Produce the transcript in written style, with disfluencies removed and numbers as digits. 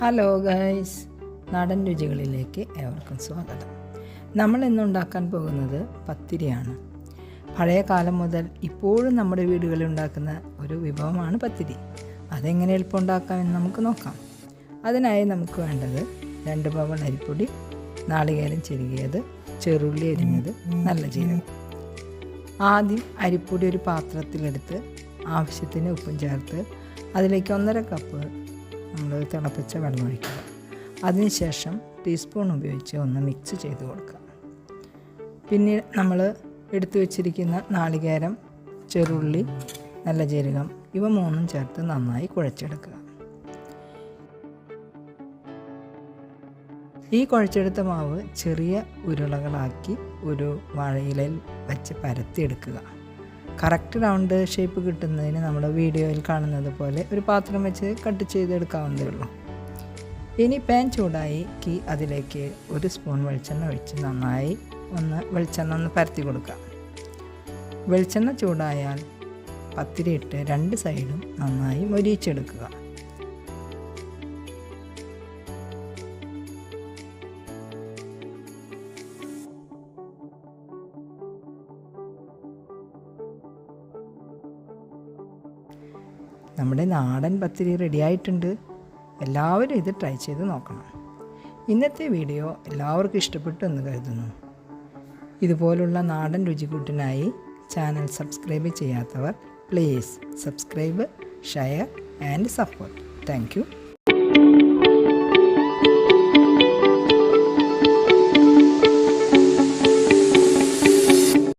Hello guys, നാടൻ രുചികളിലേക്ക് ഏവർക്കും സ്വാഗതം. നമ്മൾ ഇന്നുണ്ടാക്കാൻ പോകുന്നത് പത്തിരിയാണ്. പഴയ കാലം മുതൽ ഇപ്പോഴും നമ്മുടെ വീടുകളിൽ ഉണ്ടാക്കുന്ന ഒരു വിഭവമാണ് പത്തിരി. അതെങ്ങനെ എളുപ്പം ഉണ്ടാക്കാമെന്ന് നമുക്ക് നോക്കാം. അതിനായി നമുക്ക് വേണ്ടത് 2 ബൗൾ അരിപ്പൊടി, നാളികേരം ചിരകിയത്, ചെറുള്ളി അരിഞ്ഞത്, നല്ല ജീരകം. ആദ്യം അരിപ്പൊടി ഒരു പാത്രത്തിലെടുത്ത് ആവശ്യത്തിന് ഉപ്പും ചേർത്ത് അതിലേക്ക് 1.5 കപ്പ് നമ്മൾ തിളപ്പിച്ച വെള്ളം ഒഴിക്കുക. അതിനുശേഷം ടീസ്പൂൺ ഉപയോഗിച്ച് ഒന്ന് മിക്സ് ചെയ്ത് കൊടുക്കുക. പിന്നെ നമ്മൾ എടുത്തു വച്ചിരിക്കുന്ന നാളികേരം, ചെറുള്ളി, നല്ല ജീരകം ഇവ മൂന്നും ചേർത്ത് നന്നായി കുഴച്ചെടുക്കുക. ഈ കുഴച്ചെടുത്ത മാവ് ചെറിയ ഉരുളകളാക്കി ഒരു വാഴയിലയിൽ വെച്ച് പരത്തിയെടുക്കുക. കറക്റ്റ് റൗണ്ട് ഷേപ്പ് കിട്ടുന്നതിന് നമ്മൾ വീഡിയോയിൽ കാണുന്നത് പോലെ ഒരു പാത്രം വെച്ച് കട്ട് ചെയ്തെടുക്കാവുന്നതേ ഉള്ളൂ. ഇനി പാൻ ചൂടാക്കി അതിലേക്ക് 1 സ്പൂൺ വെളിച്ചെണ്ണ ഒഴിച്ച് നന്നായി വെളിച്ചെണ്ണ ഒന്ന് പരത്തി കൊടുക്കുക. വെളിച്ചെണ്ണ ചൂടായാൽ പത്തിരി ഇട്ട് 2 സൈഡും നന്നായി മൊരിയിച്ചെടുക്കുക. നമ്മുടെ നാടൻ പത്തിരി റെഡിയായിട്ടുണ്ട്. എല്ലാവരും ഇത് ട്രൈ ചെയ്ത് നോക്കണം. ഇന്നത്തെ വീഡിയോ എല്ലാവർക്കും ഇഷ്ടപ്പെട്ടു എന്ന് കരുതുന്നു. ഇതുപോലുള്ള നാടൻ രുചിക്കൂട്ടിനായി ചാനൽ സബ്സ്ക്രൈബ് ചെയ്യാത്തവർ please subscribe, share and support. Thank you.